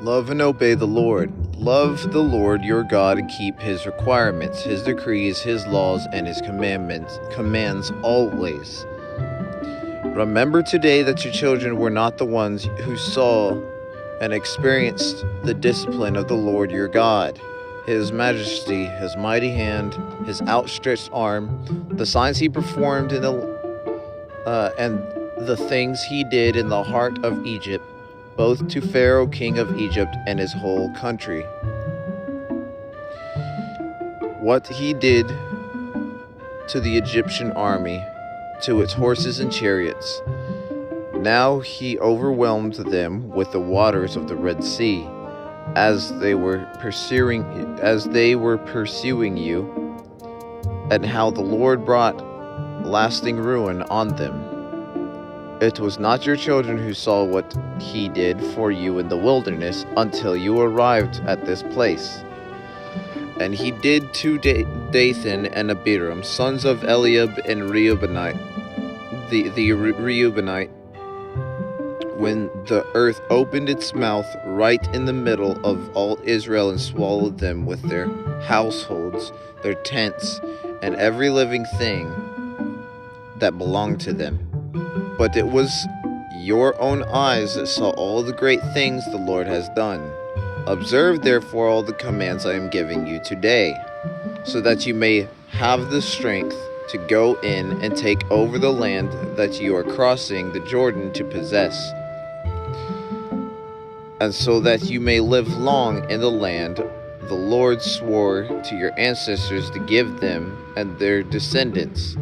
Love and obey the Lord. Love the Lord your God and keep his requirements, his decrees, his laws, and his commands always. Remember today that your children were not the ones who saw and experienced the discipline of the Lord your God, his majesty, his mighty hand, his outstretched arm, the signs he performed and the things he did in the heart of Egypt, both to Pharaoh king of Egypt and his whole country. What he did to the Egyptian army, to its horses and chariots. Now he overwhelmed them with the waters of the Red Sea, as they were pursuing you, and how the Lord brought lasting ruin on them. It was not your children who saw what he did for you in the wilderness until you arrived at this place. And he did to Dathan and Abiram, sons of Eliab and Reubenite, the Reubenite, when the earth opened its mouth right in the middle of all Israel and swallowed them with their households, their tents, and every living thing that belonged to them. But it was your own eyes that saw all the great things the Lord has done. Observe therefore all the commands I am giving you today, so that you may have the strength to go in and take over the land that you are crossing the Jordan to possess, and so that you may live long in the land the Lord swore to your ancestors to give them and their descendants,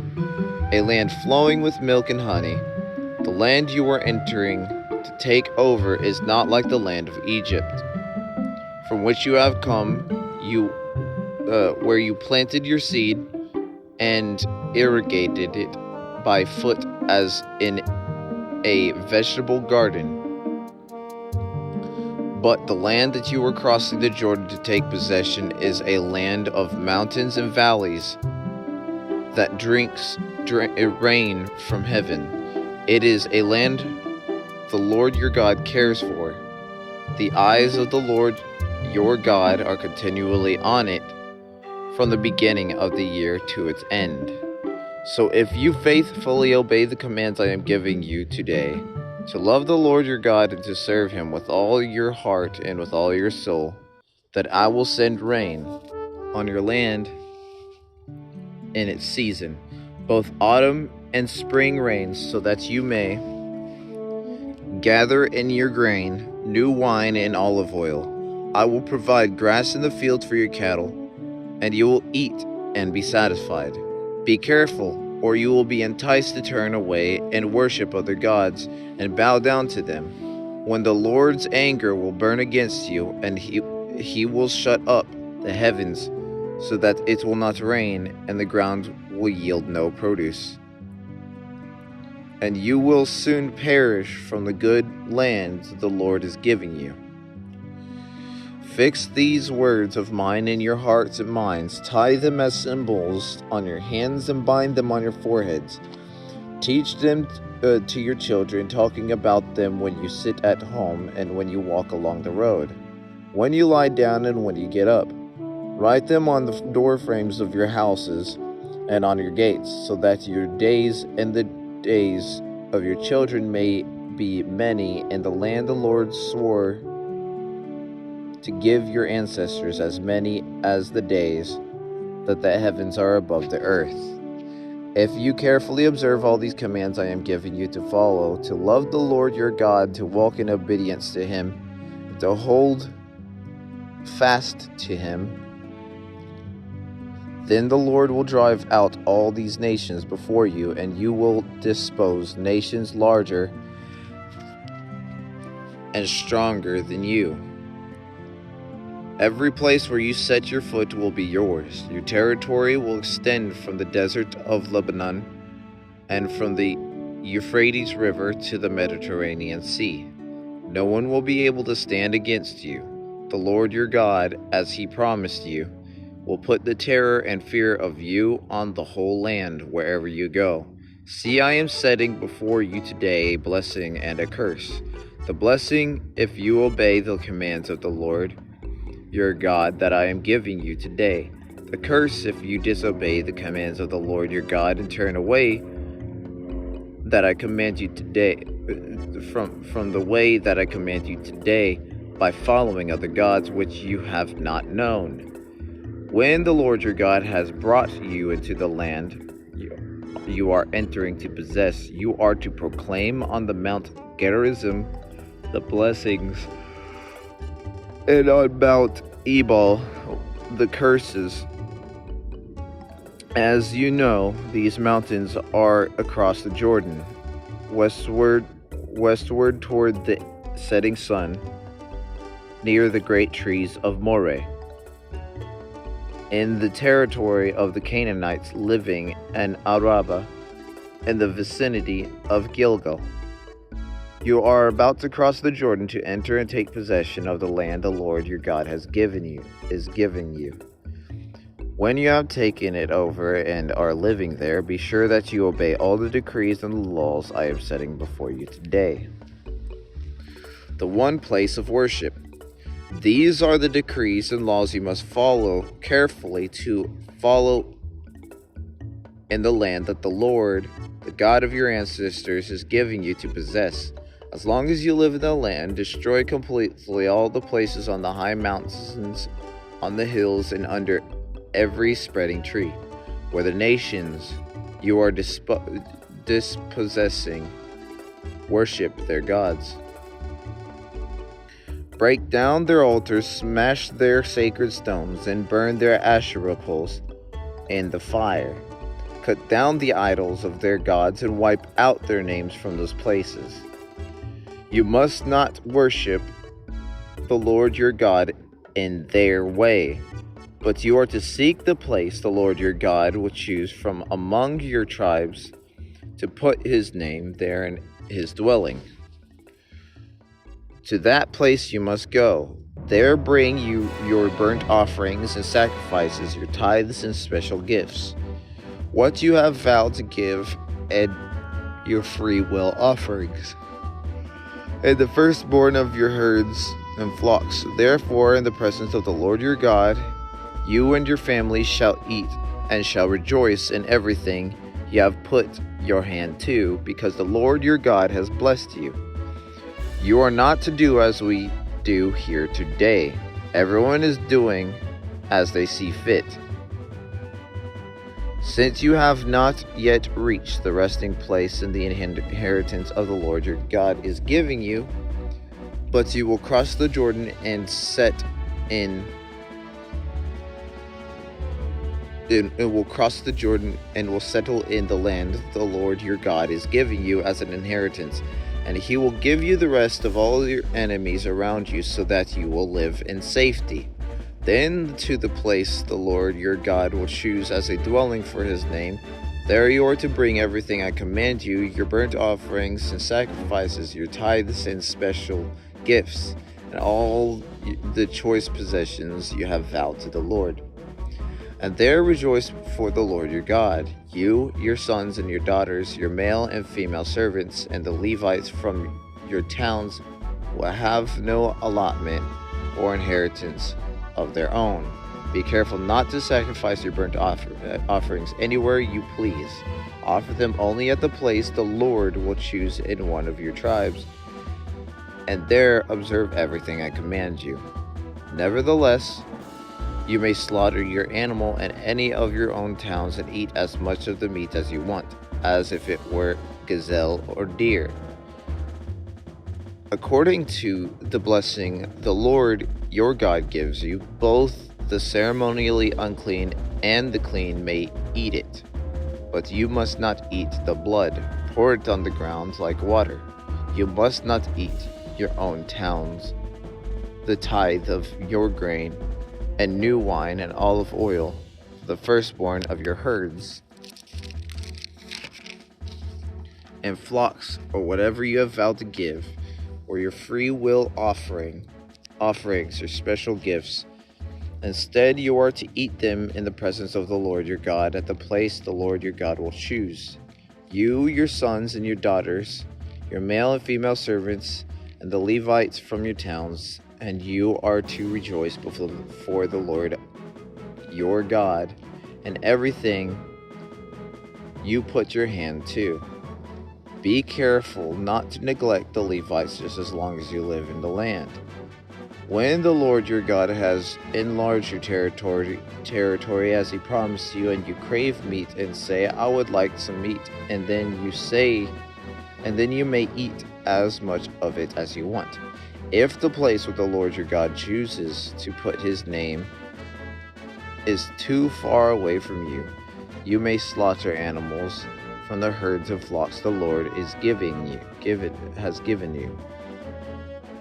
a land flowing with milk and honey. The land you are entering to take over is not like the land of Egypt, from which you have come, where you planted your seed and irrigated it by foot as in a vegetable garden. But the land that you are crossing the Jordan to take possession is a land of mountains and valleys that drinks rain from heaven. It is a land the Lord your God cares for. The eyes of the Lord your God are continually on it, from the beginning of the year to its end. So if you faithfully obey the commands I am giving you today, to love the Lord your God and to serve him with all your heart and with all your soul, that I will send rain on your land in its season, both autumn and spring rains, so that you may gather in your grain, new wine and olive oil. I will provide grass in the fields for your cattle, and you will eat and be satisfied. Be careful, or you will be enticed to turn away and worship other gods and bow down to them. When the Lord's anger will burn against you, and he will shut up the heavens so that it will not rain, and the ground will yield no produce. And you will soon perish from the good land the Lord is giving you. Fix these words of mine in your hearts and minds. Tie them as symbols on your hands and bind them on your foreheads. Teach them to your children, talking about them when you sit at home and when you walk along the road, when you lie down and when you get up. Write them on the door frames of your houses and on your gates, so that your days and the days of your children may be many in the land the Lord swore to give your ancestors, as many as the days that the heavens are above the earth. If you carefully observe all these commands I am giving you to follow, to love the Lord your God, to walk in obedience to him, to hold fast to him, then the Lord will drive out all these nations before you, and you will dispose nations larger and stronger than you. Every place where you set your foot will be yours. Your territory will extend from the desert of Lebanon and from the Euphrates River to the Mediterranean Sea. No one will be able to stand against you. The Lord your God, as he promised you, will put the terror and fear of you on the whole land wherever you go, See, I am setting before you today a blessing and a curse. The blessing, if you obey the commands of the Lord your God that I am giving you today. The curse, if you disobey the commands of the Lord your God and turn away that I command you today from the way that I command you today by following other gods which you have not known. When the Lord your God has brought you into the land you are entering to possess, you are to proclaim on the Mount Gerizim the blessings, and on Mount Ebal the curses. As you know, these mountains are across the Jordan, westward toward the setting sun, near the great trees of Moreh, in the territory of the Canaanites living in Araba, in the vicinity of Gilgal. You are about to cross the Jordan to enter and take possession of the land the Lord your God is giving you. When you have taken it over and are living there, be sure that you obey all the decrees and the laws I am setting before you today. The one place of worship. These are the decrees and laws you must follow carefully to follow in the land that the Lord, the God of your ancestors, is giving you to possess. As long as you live in the land, destroy completely all the places on the high mountains, on the hills, and under every spreading tree, where the nations you are dispossessing worship their gods. Break down their altars, smash their sacred stones, and burn their Asherah poles in the fire. Cut down the idols of their gods and wipe out their names from those places. You must not worship the Lord your God in their way, but you are to seek the place the Lord your God will choose from among your tribes to put his name there in his dwelling. To that place you must go. There bring you your burnt offerings and sacrifices, your tithes and special gifts, what you have vowed to give, and your free will offerings, and the firstborn of your herds and flocks. Therefore, in the presence of the Lord your God, you and your family shall eat and shall rejoice in everything you have put your hand to, because the Lord your God has blessed you. You are not to do as we do here today. Everyone is doing as they see fit. Since you have not yet reached the resting place in the inheritance of the Lord your God is giving you, but you will cross the Jordan and will settle in the land the Lord your God is giving you as an inheritance, and he will give you the rest of all your enemies around you, so that you will live in safety. Then to the place the Lord your God will choose as a dwelling for his name, there you are to bring everything I command you, your burnt offerings and sacrifices, your tithes and special gifts, and all the choice possessions you have vowed to the Lord. And there rejoice before the Lord your God, you, your sons and your daughters, your male and female servants, and the Levites from your towns will have no allotment or inheritance of their own. Be careful not to sacrifice your burnt offerings anywhere you please. Offer them only at the place the Lord will choose in one of your tribes, and there observe everything I command you. Nevertheless, you may slaughter your animal in any of your own towns and eat as much of the meat as you want, as if it were gazelle or deer. According to the blessing the Lord your God gives you, both the ceremonially unclean and the clean may eat it. But you must not eat the blood. Pour it on the ground like water. You must not eat your own towns, the tithe of your grain, and new wine and olive oil, the firstborn of your herds and flocks, or whatever you have vowed to give, or your free will offerings or special gifts. Instead, you are to eat them in the presence of the Lord your God at the place the Lord your God will choose. You, your sons and your daughters, your male and female servants, and the Levites from your towns, and you are to rejoice before the Lord your God, and everything you put your hand to. Be careful not to neglect the Levites just as long as you live in the land. When the Lord your God has enlarged your territory as he promised you, and you crave meat and say, I would like some meat, and then you may eat as much of it as you want. If the place where the Lord your God chooses to put his name is too far away from you, you may slaughter animals from the herds of flocks the Lord has given you.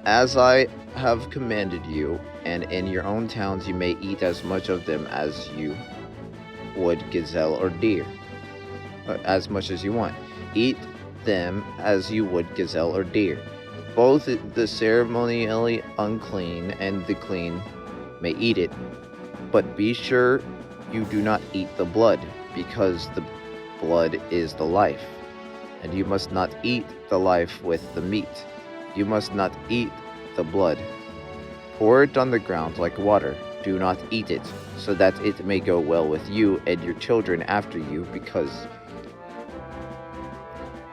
As I have commanded you, and in your own towns you may eat as much of them as you would gazelle or deer, as much as you want. Eat them as you would gazelle or deer. Both the ceremonially unclean and the clean may eat it, but be sure you do not eat the blood, because the blood is the life, and you must not eat the life with the meat. You must not eat the blood. Pour it on the ground like water. Do not eat it, so that it may go well with you and your children after you, because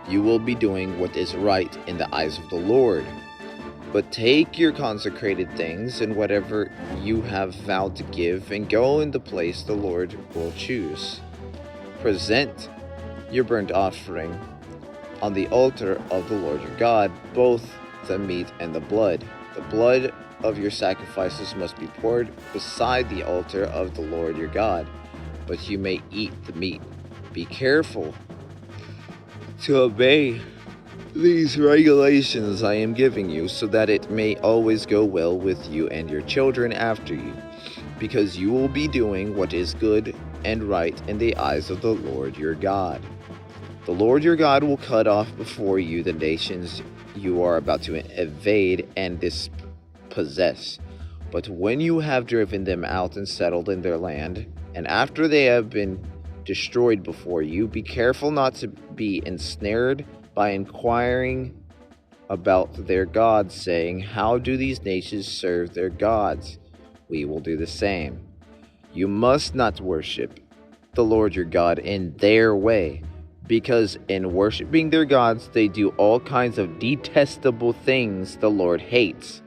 you will be doing what is right in the eyes of the Lord. But take your consecrated things and whatever you have vowed to give, and go in the place the Lord will choose. Present your burnt offering on the altar of the Lord your God, both the meat and the blood. The blood of your sacrifices must be poured beside the altar of the Lord your God, but you may eat the meat. Be careful to obey these regulations I am giving you, so that it may always go well with you and your children after you, because you will be doing what is good and right in the eyes of the Lord your God. The Lord your God will cut off before you the nations you are about to invade and dispossess. But when you have driven them out and settled in their land, and after they have been destroyed before you, be careful not to be ensnared by inquiring about their gods, saying, how do these nations serve their gods? We will do the same. You must not worship the Lord your God in their way, because in worshiping their gods they do all kinds of detestable things the Lord hates.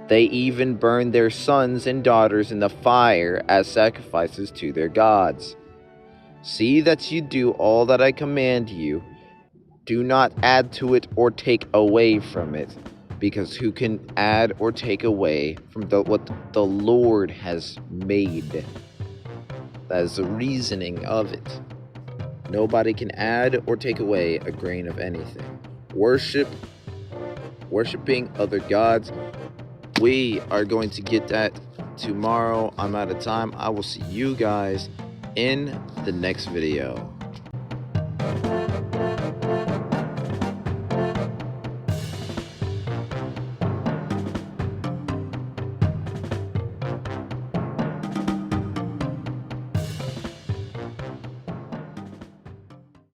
They even burn their sons and daughters in the fire as sacrifices to their gods. See that you do all that I command you. Do not add to it or take away from it, because who can add or take away from what the Lord has made? That is the reasoning of it. Nobody can add or take away a grain of anything. Worshipping other gods, we are going to get that tomorrow. I'm out of time. I will see you guys in the next video.